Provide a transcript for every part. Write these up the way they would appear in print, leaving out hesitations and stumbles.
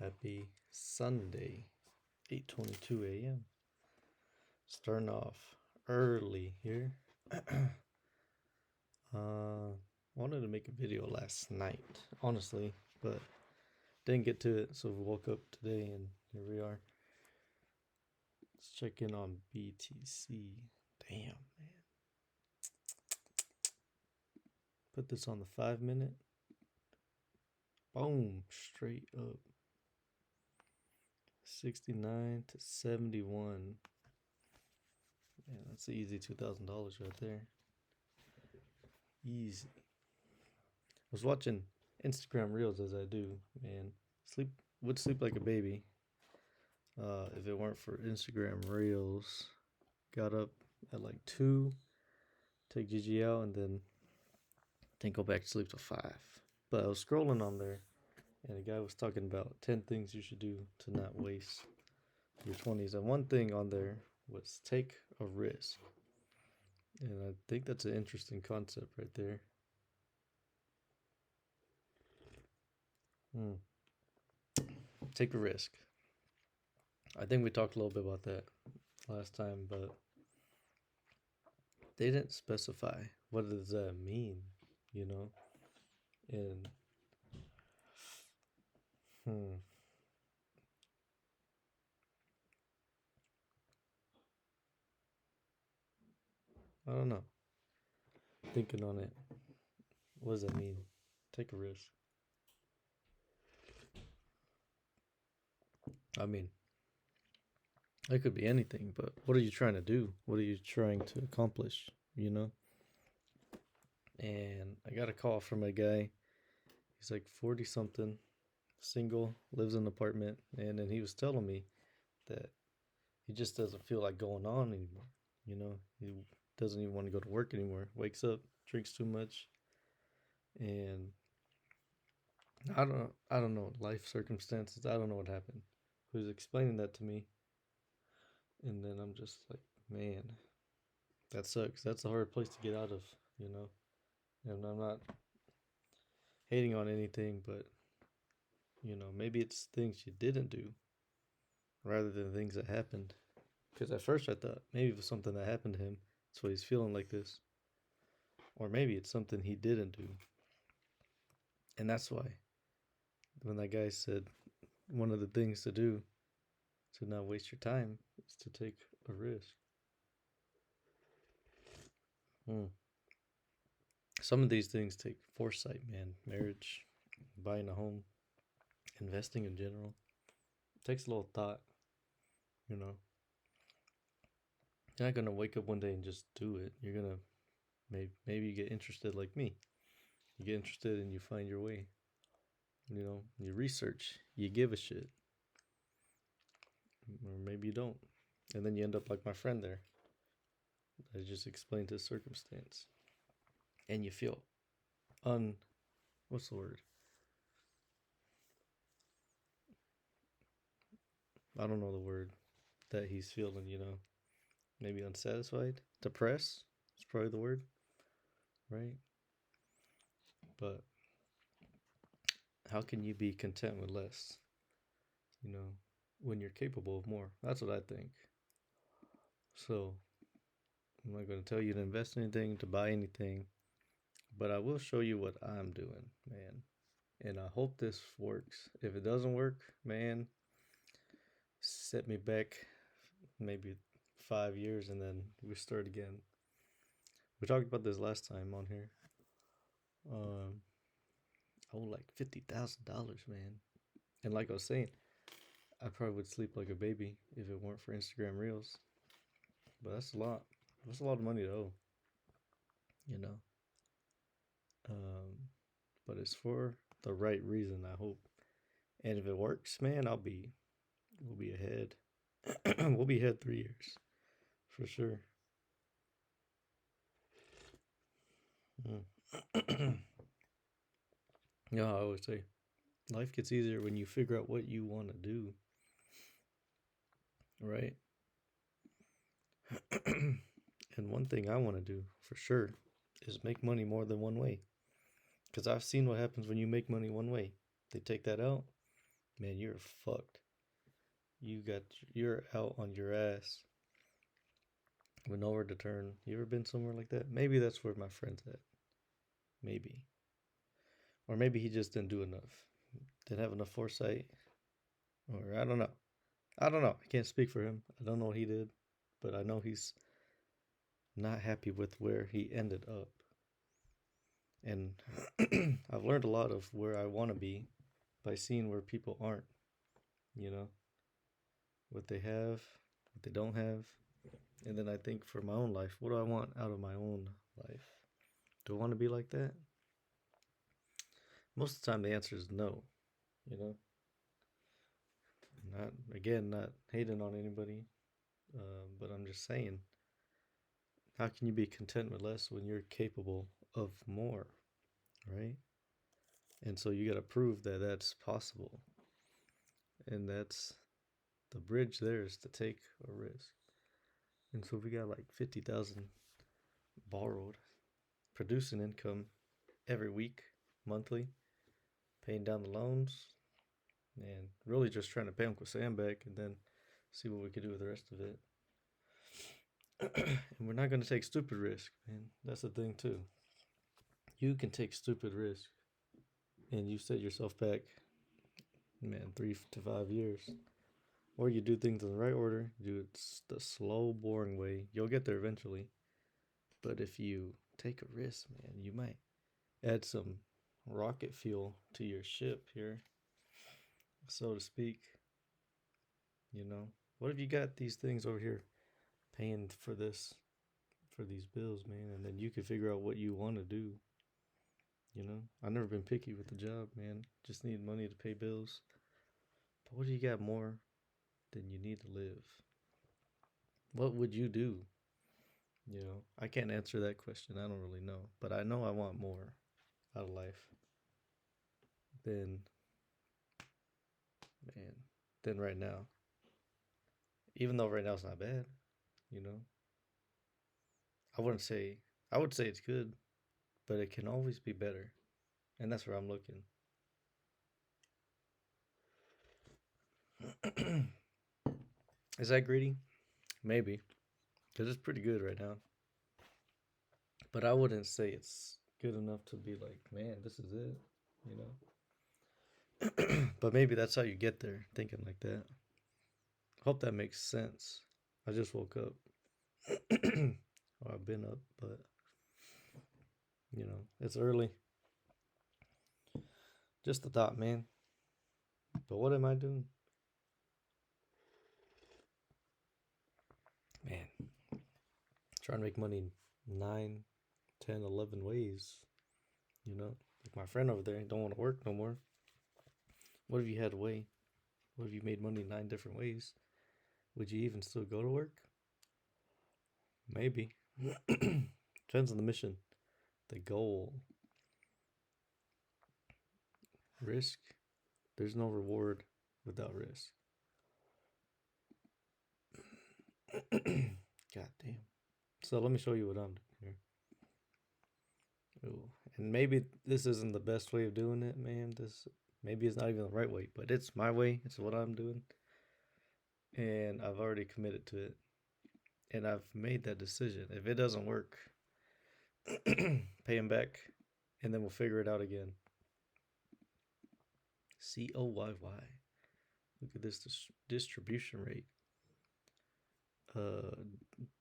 Happy Sunday, 8:22 a.m. Starting off early here. Wanted to make a video last night, honestly, but didn't get to it, so we woke up today and here we are. Let's check in on BTC. Damn, man. Put this on the 5 minute. Boom, straight up. 69 to 71. Yeah, that's an easy $2,000 right there. Easy. I was watching Instagram Reels as I do, man. Would sleep like a baby. If it weren't for Instagram Reels. Got up at like 2, take Gigi out, and then go back to sleep till 5. But I was scrolling on there, and a guy was talking about 10 things you should do to not waste your 20s. And one thing on there was take a risk. And I think that's an interesting concept right there. Take a risk. I think we talked a little bit about that last time, but they didn't specify what does that mean, you know? And I don't know. Thinking on it, what does that mean? Take a risk. I mean, it could be anything, but what are you trying to do? What are you trying to accomplish, you know? And I got a call from a guy. He's like 40 something, single, lives in an apartment, and then he was telling me that he just doesn't feel like going on anymore. You know, he doesn't even want to go to work anymore. Wakes up, drinks too much, and I don't know life circumstances. I don't know what happened. He was explaining that to me, and then I'm just like, man, that sucks. That's a hard place to get out of, you know. And I'm not hating on anything, but you know, maybe it's things you didn't do rather than things that happened. Because at first I thought maybe it was something that happened to him, that's why he's feeling like this. Or maybe it's something he didn't do. And that's why when that guy said one of the things to do to not waste your time is to take a risk. Some of these things take foresight, man. Marriage, buying a home, investing in general. It takes a little thought, you know. You're not gonna wake up one day and just do it. You're gonna maybe you get interested like me. You get interested and you find your way. You know, you research, you give a shit. Or maybe you don't. And then you end up like my friend there. I just explained his circumstance. And you feel what's the word? I don't know the word that he's feeling, you know. Maybe unsatisfied, depressed is probably the word, right? But how can you be content with less, you know, when you're capable of more? That's what I think. So I'm not going to tell you to invest in anything, to buy anything, but I will show you what I'm doing, man. And I hope this works. If it doesn't work, man, set me back maybe 5 years and then we start again. We talked about this last time on here. I would like $50,000, man. And like I was saying, I probably would sleep like a baby if it weren't for Instagram Reels. But that's a lot. That's a lot of money to owe, you know. But it's for the right reason, I hope. And if it works, man, we'll be ahead. We'll be ahead 3 years for sure. Yeah, I always say life gets easier when you figure out what you want to do, right? And one thing I want to do for sure is make money more than one way. Because I've seen what happens when you make money one way. They take that out, man, you're fucked. You're out on your ass with nowhere to turn. You ever been somewhere like that? Maybe that's where my friend's at. Maybe. Or maybe he just didn't do enough. Didn't have enough foresight. Or I don't know. I don't know. I can't speak for him. I don't know what he did. But I know he's not happy with where he ended up. And I've learned a lot of where I want to be by seeing where people aren't, you know, what they have, what they don't have. And then I think for my own life, what do I want out of my own life? Do I want to be like that? Most of the time, the answer is no, you know. Not hating on anybody, but I'm just saying, how can you be content with less when you're capable of more, right? And so you got to prove that that's possible. And that's the bridge there is to take a risk. And so we got like 50,000 borrowed, producing income every week, monthly, paying down the loans, and really just trying to pay Uncle Sam back and then see what we could do with the rest of it. And we're not going to take stupid risk, man. That's the thing, too. You can take stupid risk and you set yourself back, man, 3 to 5 years. Or you do things in the right order, do it the slow, boring way. You'll get there eventually. But if you take a risk, man, you might add some rocket fuel to your ship here, so to speak. You know, what if you got these things over here paying for this, for these bills, man, and then you can figure out what you want to do. You know, I've never been picky with the job, man. Just need money to pay bills. But what if you got more than you need to live? What would you do? You know, I can't answer that question. I don't really know. But I know I want more out of life than, man, than right now. Even though right now it's not bad, you know. I wouldn't say, I would say it's good, but it can always be better. And that's where I'm looking. Is that greedy? Maybe. Because it's pretty good right now. But I wouldn't say it's good enough to be like, man, this is it, you know? But maybe that's how you get there, thinking like that. Hope that makes sense. I just woke up. Or I've been up, but, you know, it's early. Just a thought, man. But what am I doing? Man, trying to make money 9, 10, 11 ways. You know, like my friend over there don't want to work no more. What if you had a way? What if you made money 9 different ways? Would you even still go to work? Maybe. Depends on the mission, the goal. Risk. There's no reward without risk. God damn. So let me show you what I'm doing here. Ooh. And maybe this isn't the best way of doing it, man. Maybe it's not even the right way, but it's my way. It's what I'm doing. And I've already committed to it. And I've made that decision. If it doesn't work, pay him back, and then we'll figure it out again. COYY. Look at this distribution rate.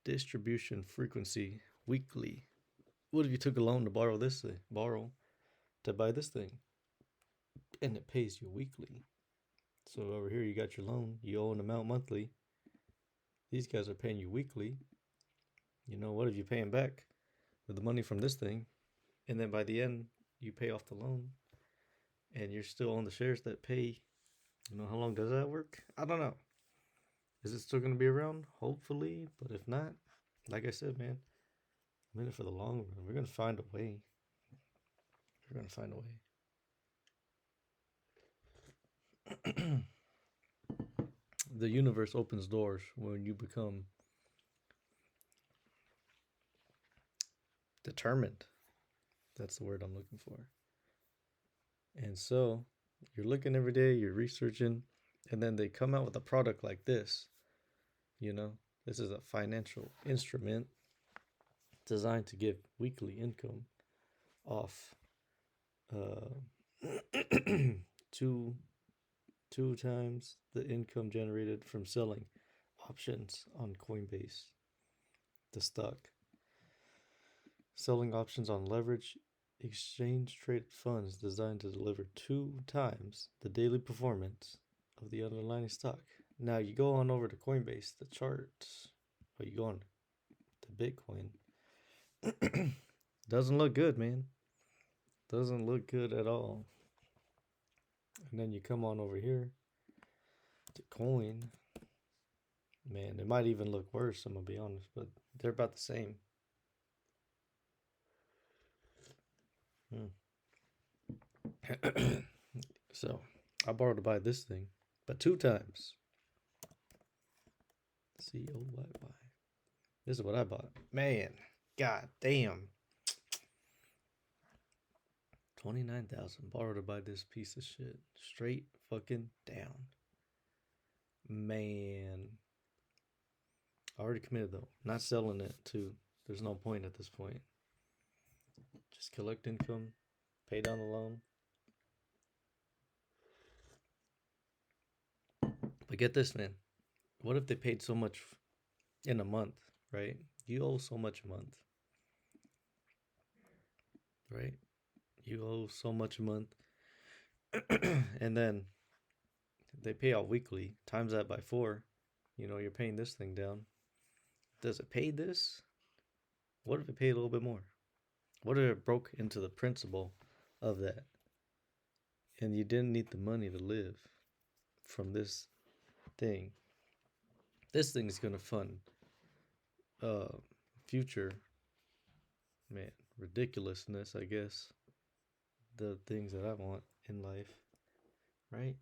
Distribution frequency weekly. What if you took a loan to borrow to buy this thing, and it pays you weekly? So over here you got your loan, you owe an amount monthly. These guys are paying you weekly. You know, what if you pay them back with the money from this thing, and then by the end you pay off the loan, and you're still on the shares that pay. You know, how long does that work? I don't know. Is it still going to be around? Hopefully. But if not, like I said, man, I'm in it for the long run. We're going to find a way. We're going to find a way. The universe opens doors when you become determined. That's the word I'm looking for. And so You're looking every day, you're researching, and then they come out with a product like this. You know, this is a financial instrument designed to give weekly income off two two times the income generated from selling options on Coinbase, the stock. Selling options on leverage exchange traded funds designed to deliver 2 times the daily performance of the underlying stock. Now you go on over to Coinbase, the charts, or you go on to Bitcoin. Doesn't look good, man. Doesn't look good at all. And then you come on over here to coin. Man, it might even look worse, I'm gonna be honest, but they're about the same. So I borrowed to buy this thing, but 2 times. COYY. This is what I bought. Man, god damn. 29,000 borrowed to buy this piece of shit. Straight fucking down. Man. I already committed though. Not selling it too. There's no point at this point. Just collect income, pay down the loan. But get this, man. What if they paid so much in a month, right? You owe so much a month, right? You owe so much a month. And then they pay out weekly, times that by 4. You know, you're paying this thing down. Does it pay this? What if it paid a little bit more? What if it broke into the principle of that? And you didn't need the money to live from this thing. This thing is going to fund future, man, ridiculousness, I guess. The things that I want in life, right?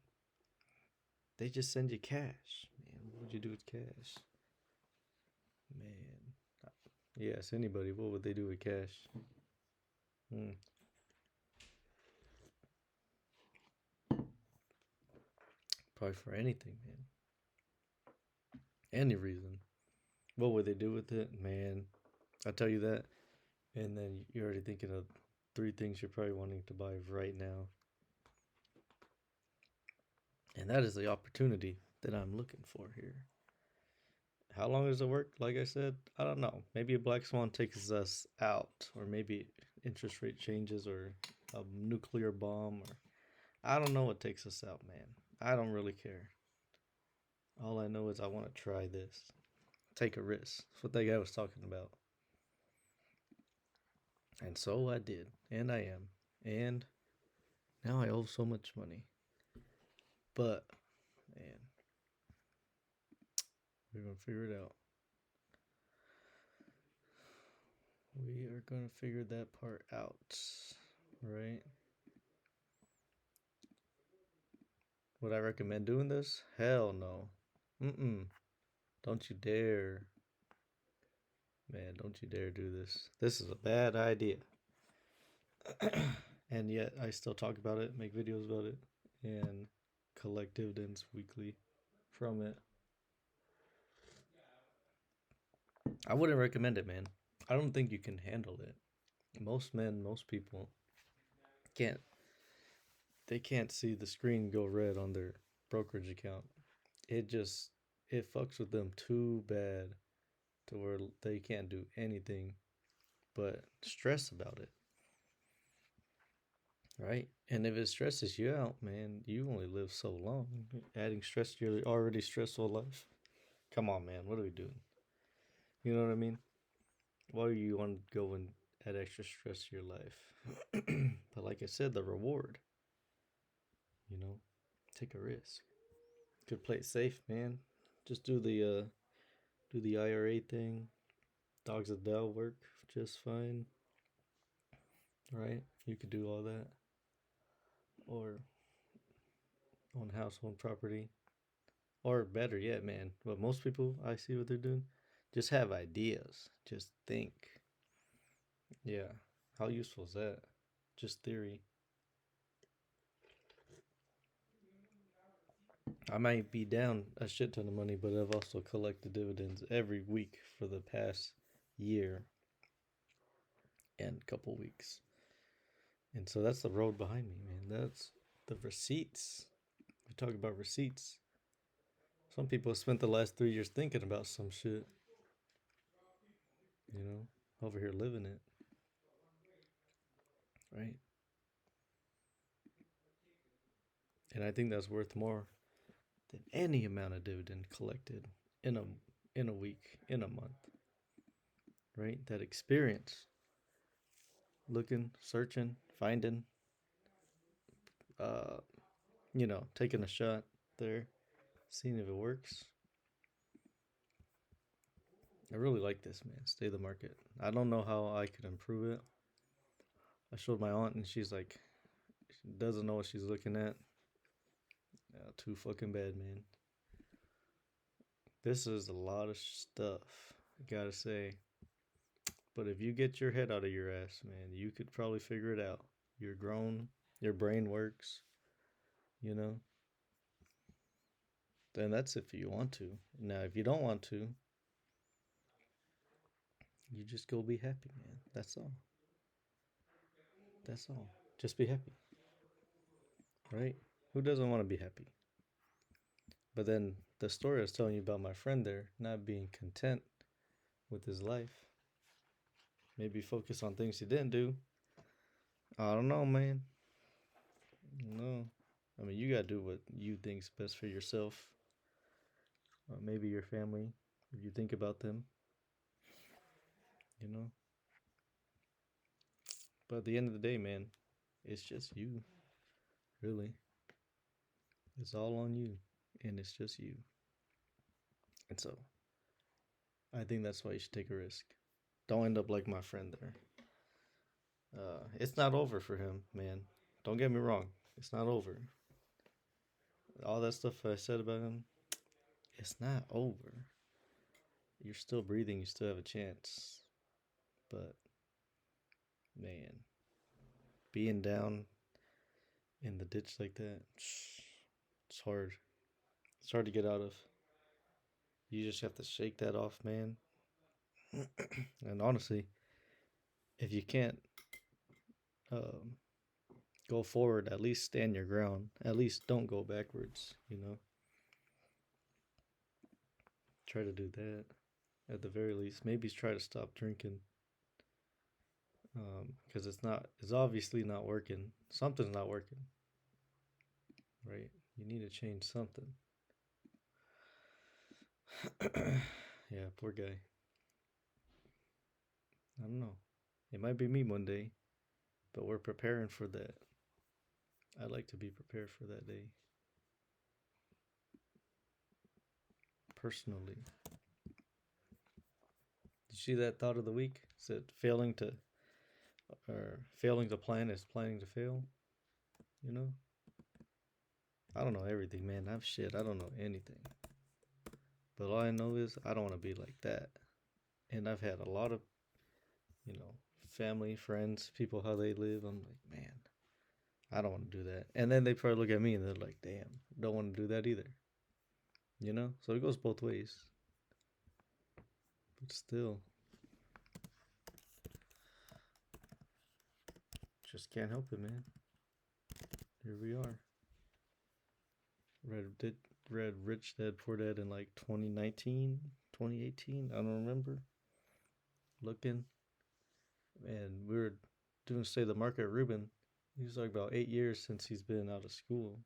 They just send you cash. Man, what would you do with cash? Man. Yes, anybody, what would they do with cash? Probably for anything, man. Any reason. What would they do with it? Man, I tell you that. And then you're already thinking of 3 things you're probably wanting to buy right now. And that is the opportunity that I'm looking for here. How long does it work? Like I said, I don't know. Maybe a black swan takes us out, or maybe interest rate changes, or a nuclear bomb, or I don't know what takes us out, man. I don't really care. All I know is I want to try this. Take a risk. That's what that guy was talking about. And so I did. And I am. And now I owe so much money. But, man, we're going to figure it out. We are going to figure that part out. Right? Would I recommend doing this? Hell no. Don't you dare. Man, don't you dare do this. This is a bad idea. And yet I still talk about it, make videos about it, and collect dividends weekly from it. I wouldn't recommend it, man. I don't think you can handle it. Most men, most people can't. They can't see the screen go red on their brokerage account. It fucks with them too bad to where they can't do anything but stress about it. Right? And if it stresses you out, man, you only live so long. Adding stress to your already stressful life. Come on, man. What are we doing? You know what I mean? Why do you want to go and add extra stress to your life? But like I said, the reward, take a risk. Could play it safe, man. Just do the IRA thing. Dogs of Dell work just fine. Right? You could do all that. Or own household property. Or better yet, man, what most people I see what they're doing, just have ideas. Just think. Yeah. How useful is that? Just theory. I might be down a shit ton of money, but I've also collected dividends every week for the past year and couple weeks. And so that's the road behind me, man. That's the receipts. We talk about receipts. Some people have spent the last 3 years thinking about some shit, you know, over here living it, right? And I think that's worth more than any amount of dividend collected in a week, in a month, right? That experience, looking, searching, finding, uh, taking a shot there, seeing if it works. I really like this, man. Stay the market. I don't know how I could improve it. I showed my aunt and she's like, she doesn't know what she's looking at. Yeah, too fucking bad, man. This is a lot of stuff, I gotta say. But if you get your head out of your ass, man, you could probably figure it out. You're grown, your brain works, you know? Then that's if you want to. Now, if you don't want to, you just go be happy, man. That's all. That's all. Just be happy, right? Who doesn't want to be happy? But then the story I was telling you about my friend there not being content with his life, maybe focus on things he didn't do. I don't know, man. No. I mean, you gotta do what you think's best for yourself. Or maybe your family, if you think about them, you know? But at the end of the day, man, it's just you, really. It's all on you, and it's just you. And so, I think that's why you should take a risk. Don't end up like my friend there. It's not over for him, man. Don't get me wrong. It's not over. All that stuff I said about him, it's not over. You're still breathing. You still have a chance. But, man, being down in the ditch like that, it's hard. It's hard to get out of. You just have to shake that off, man. And honestly, if you can't um, go forward, at least stand your ground. At least don't go backwards, Try to do that at the very least. Maybe try to stop drinking because it's obviously not working. Something's not working, right? You need to change something. Yeah, poor guy. I don't know. It might be me one day, but we're preparing for that. I like to be prepared for that day. Personally. Did you see that thought of the week? Said failing to plan is planning to fail. You know? I don't know everything, man. I don't know anything. But all I know is I don't want to be like that. And I've had a lot of, family, friends, people how they live. I'm like, man, I don't want to do that. And then they probably look at me and they're like, damn, don't want to do that either. So it goes both ways. But still, just can't help it, man. Here we are. Read Rich Dad Poor Dad in like 2019, 2018. I don't remember. Looking, and we were doing Stay the Market. Ruben, he was like about 8 years since he's been out of school.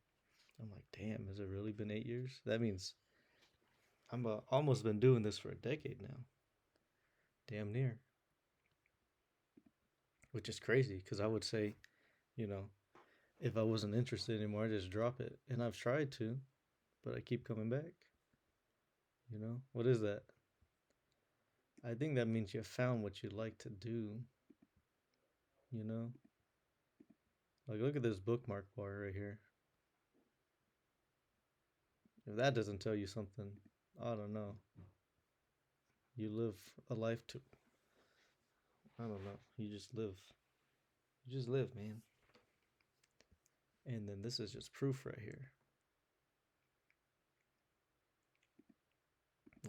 I'm like, damn, has it really been 8 years? That means I'm almost been doing this for a decade now. Damn near. Which is crazy because I would say, if I wasn't interested anymore, I just drop it. And I've tried to, but I keep coming back. What is that? I think that means you found what you like to do. Like, look at this bookmark bar right here. If that doesn't tell you something, I don't know. You live a life to. I don't know. You just live. You just live, man. And then this is just proof right here.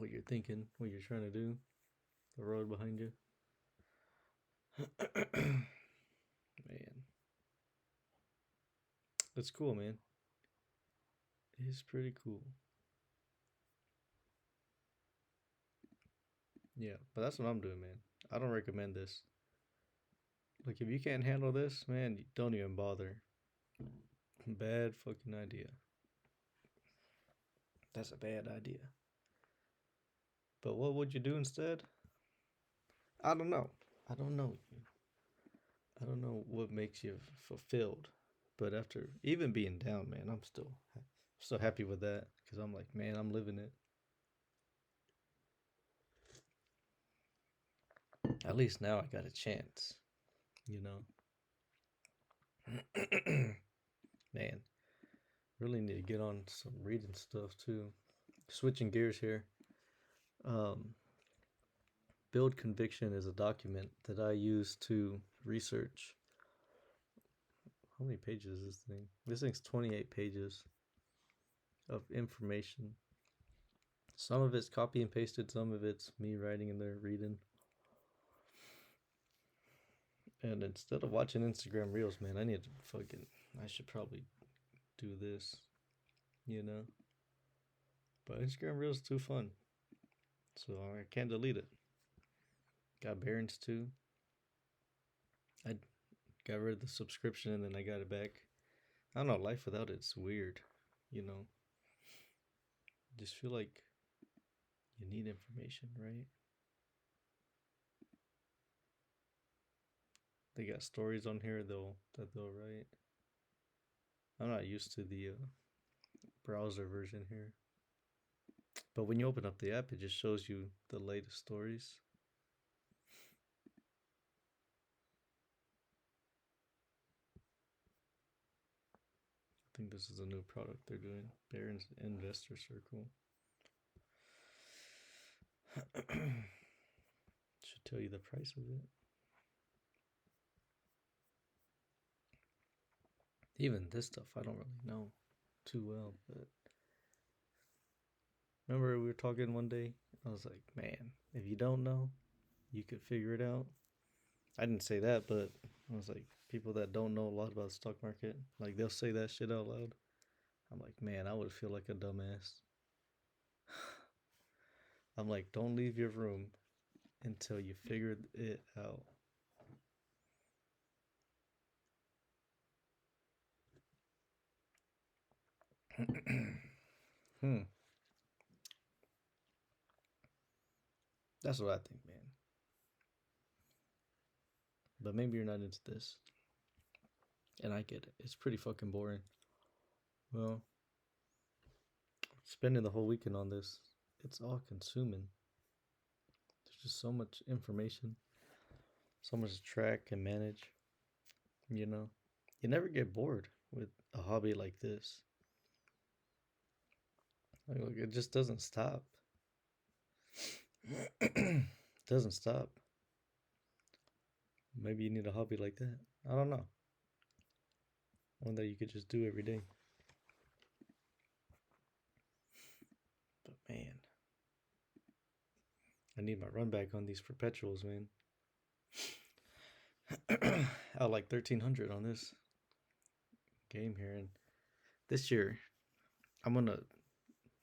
what you're thinking, what you're trying to do, the road behind you. Man, that's cool, man. It's pretty cool. Yeah, but that's what I'm doing, man. I don't recommend this. Like, if you can't handle this, man, don't even bother. Bad fucking idea. That's a bad idea. But what would you do instead? I don't know. I don't know you. I don't know what makes you fulfilled. But after even being down, man, I'm still happy with that because I'm like, man, I'm living it. At least now I got a chance, you know. Man, really need to get on some reading stuff too. Switching gears here. Build Conviction is a document that I use to research. How many pages is this thing? This thing's 28 pages of information. Some of it's copy and pasted, some of it's me writing in there, reading. And instead of watching Instagram Reels, man, I should probably do this, you know? But Instagram Reels is too fun. So I can't delete it. Got Barron's too. I got rid of the subscription and then I got it back. I don't know, life without it's weird, you know? Just feel like you need information, right? They got stories on here that they'll write. I'm not used to the browser version here. But when you open up the app, it just shows you the latest stories. I think this is a new product they're doing. Barron's Investor Circle. Should tell you the price of it. Even this stuff I don't really know too well, but remember we were talking one day? I was like, man, if you don't know, you could figure it out. I didn't say that, but I was like, people that don't know a lot about the stock market, like they'll say that shit out loud. I'm like, man, I would feel like a dumbass. I'm like, don't leave your room until you figured it out. That's what I think, man. But maybe you're not into this. And I get it. It's pretty fucking boring. Well, spending the whole weekend on this, it's all consuming. There's just so much information, so much to track and manage. You know, you never get bored with a hobby like this. Like, it just doesn't stop. Doesn't stop. Maybe you need a hobby like that. I don't know. One that you could just do every day. But man, I need my run back on these perpetuals, man. I like 1300 on this game here, and this year I'm gonna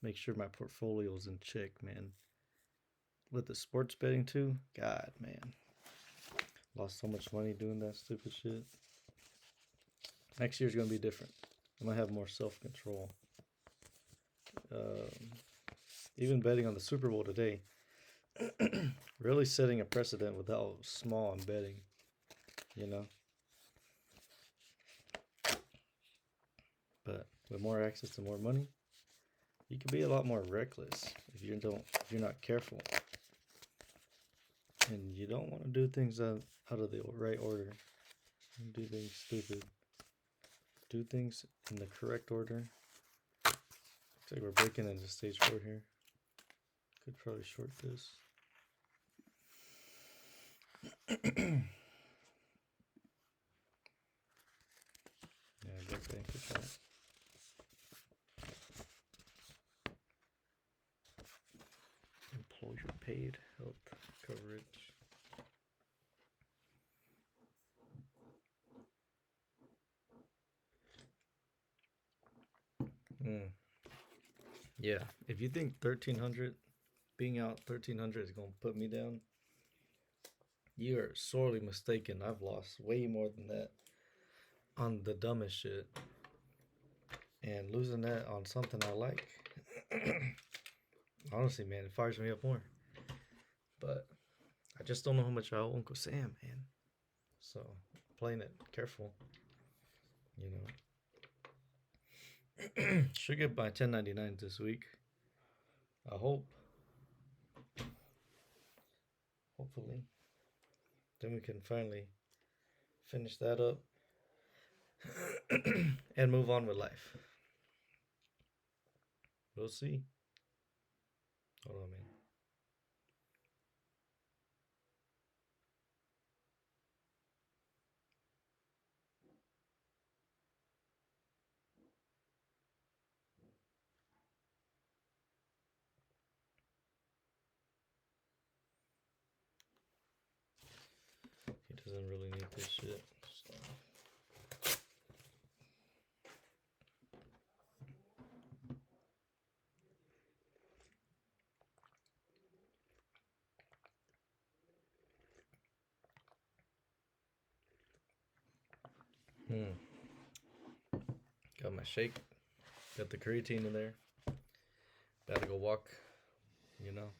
make sure my portfolio's in check, man. With the sports betting too, God, man, lost so much money doing that stupid shit. Next year's gonna be different. I'm gonna have more self-control. Even betting on the Super Bowl today, really setting a precedent with how small I'm betting, you know. But with more access to more money, you can be a lot more reckless if you're not careful. And you don't want to do things out of the right order. Do things stupid. Do things in the correct order. Looks like we're breaking into stage 4 here. Could probably short this. Yeah, I guess I could try. paid health coverage. Yeah, if you think 1300, being out 1300 is gonna put me down, you are sorely mistaken. I've lost way more than that on the dumbest shit, and losing that on something I like, honestly, man, it fires me up more. But I just don't know how much I owe Uncle Sam, man. So playing it careful, you know. Should get my 1099 this week. I hope. Hopefully. Then we can finally finish that up and move on with life. We'll see. Hold on, man. He doesn't really need this shit. So. Got my shake. Got the creatine in there. Gotta go walk. You know.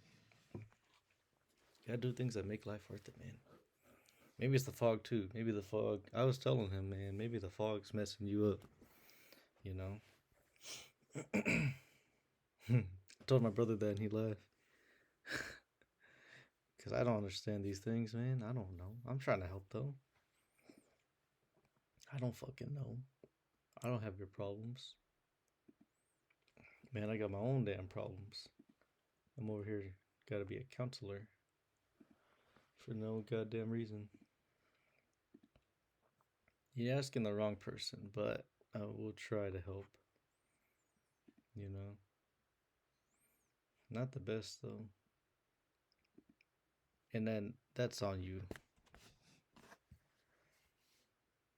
Gotta do things that make life worth it, man. Maybe it's the fog too. Maybe the fog. I was telling him, man, maybe the fog's messing you up. You know. I told my brother that and he laughed. Because I don't understand these things, man. I don't know. I'm trying to help though. I don't fucking know. I don't have your problems. Man, I got my own damn problems. I'm over here, gotta be a counselor for no goddamn reason. You're asking the wrong person, but I will try to help. You know? Not the best, though. And then that's on you.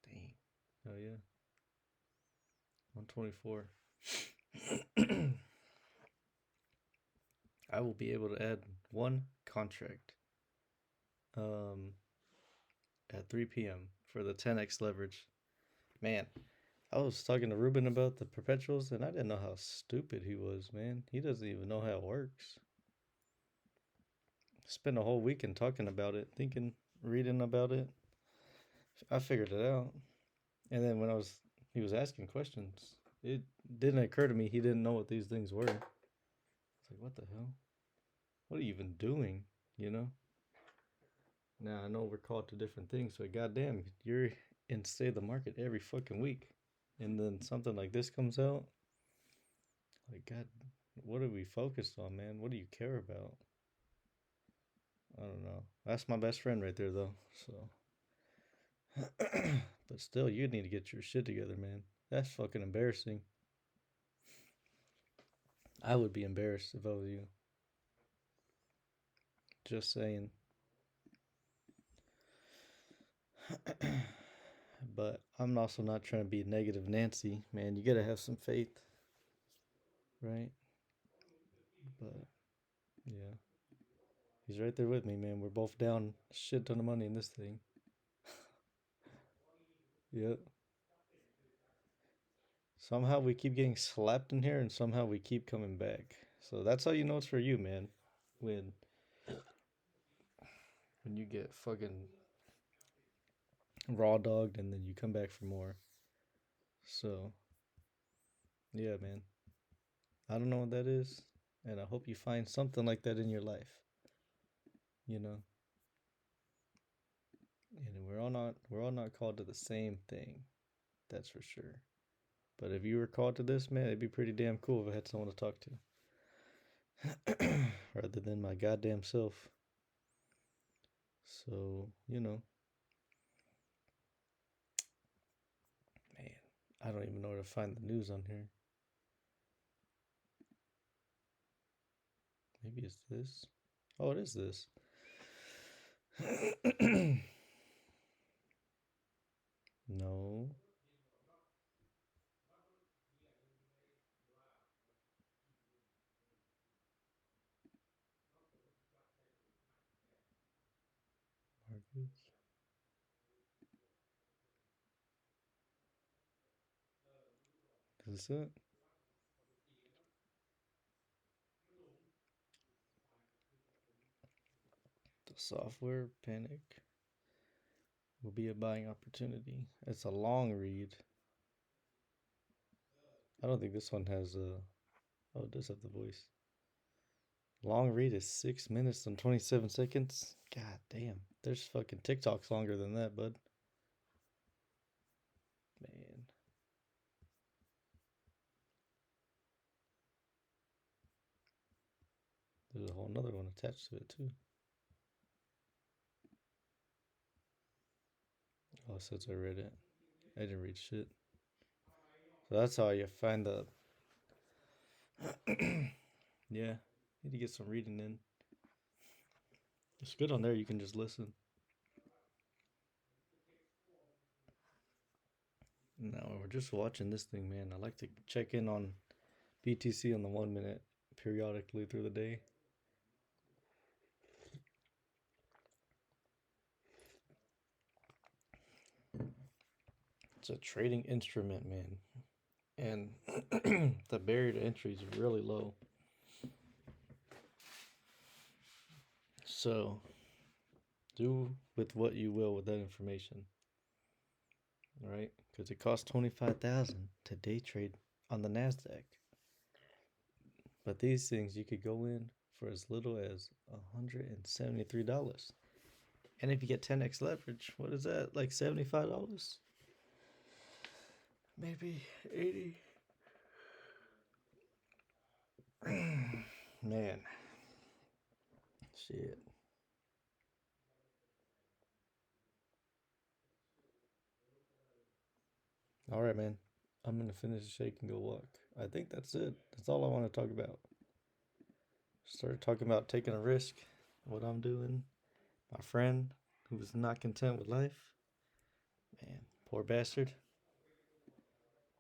Dang. Oh, yeah. 124. I will be able to add one contract at 3 p.m. for the 10x leverage. Man, I was talking to Ruben about the perpetuals, and I didn't know how stupid he was, man. He doesn't even know how it works. Spent a whole weekend talking about it, thinking, reading about it. I figured it out. And then when he was asking questions, it didn't occur to me he didn't know what these things were. It's like, what the hell? What are you even doing? You know? Now I know we're called to different things, but goddamn, you're in state of the market every fucking week. And then something like this comes out. Like, God, what are we focused on, man? What do you care about? I don't know. That's my best friend right there, though. So, but still, you need to get your shit together, man. That's fucking embarrassing. I would be embarrassed if I was you. Just saying. But I'm also not trying to be negative Nancy, man. You gotta have some faith, right? But yeah, he's right there with me, man. We're both down a shit ton of money in this thing. Yep. Somehow we keep getting slapped in here, and somehow we keep coming back. So that's how you know it's for you, man. When you get fucking raw dogged, and then you come back for more. So yeah, man. I don't know what that is, and I hope you find something like that in your life. You know. And we're all not called to the same thing. That's for sure. But if you were called to this, man, it'd be pretty damn cool if I had someone to talk to. Rather than my goddamn self. So, you know. Man, I don't even know where to find the news on here. Maybe it's this. Oh, what is this? No. Marcus. Is this it? The software panic will be a buying opportunity. It's a long read. I don't think this one has a. Oh, it does have the voice. Long read is 6 minutes and 27 seconds. God damn. There's fucking TikToks longer than that, bud. Man. There's a whole nother one attached to it, too. Oh, since I read it. I didn't read shit. So that's how you find the. Yeah. Need to get some reading in. It's good on there. You can just listen. No, we're just watching this thing, man. I like to check in on BTC on the 1 minute periodically through the day. It's a trading instrument, man. And the barrier to entry is really low. So do with what you will with that information. Right? Because it costs 25,000 to day trade on the NASDAQ. But these things you could go in for as little as $173. And if you get 10x leverage, what is that? Like $75? Maybe 80. Man. Shit. All right, man. I'm going to finish the shake and go walk. I think that's it. That's all I want to talk about. Started talking about taking a risk, what I'm doing. My friend who was not content with life. Man, poor bastard.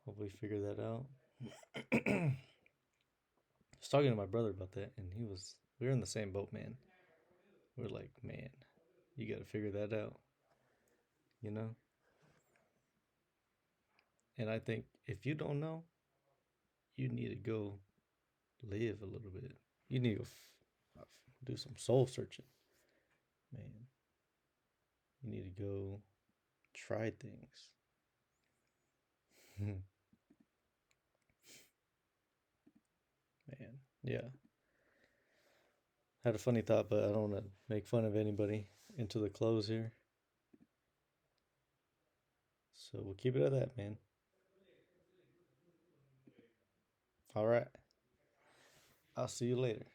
Hopefully figure that out. I was talking to my brother about that, and we were in the same boat, man. We're like, man, you got to figure that out, you know? And I think if you don't know, you need to go live a little bit. You need to do some soul searching, man. You need to go try things. Man, yeah. Had a funny thought, but I don't want to make fun of anybody into the close here. So we'll keep it at that, man. All right. I'll see you later.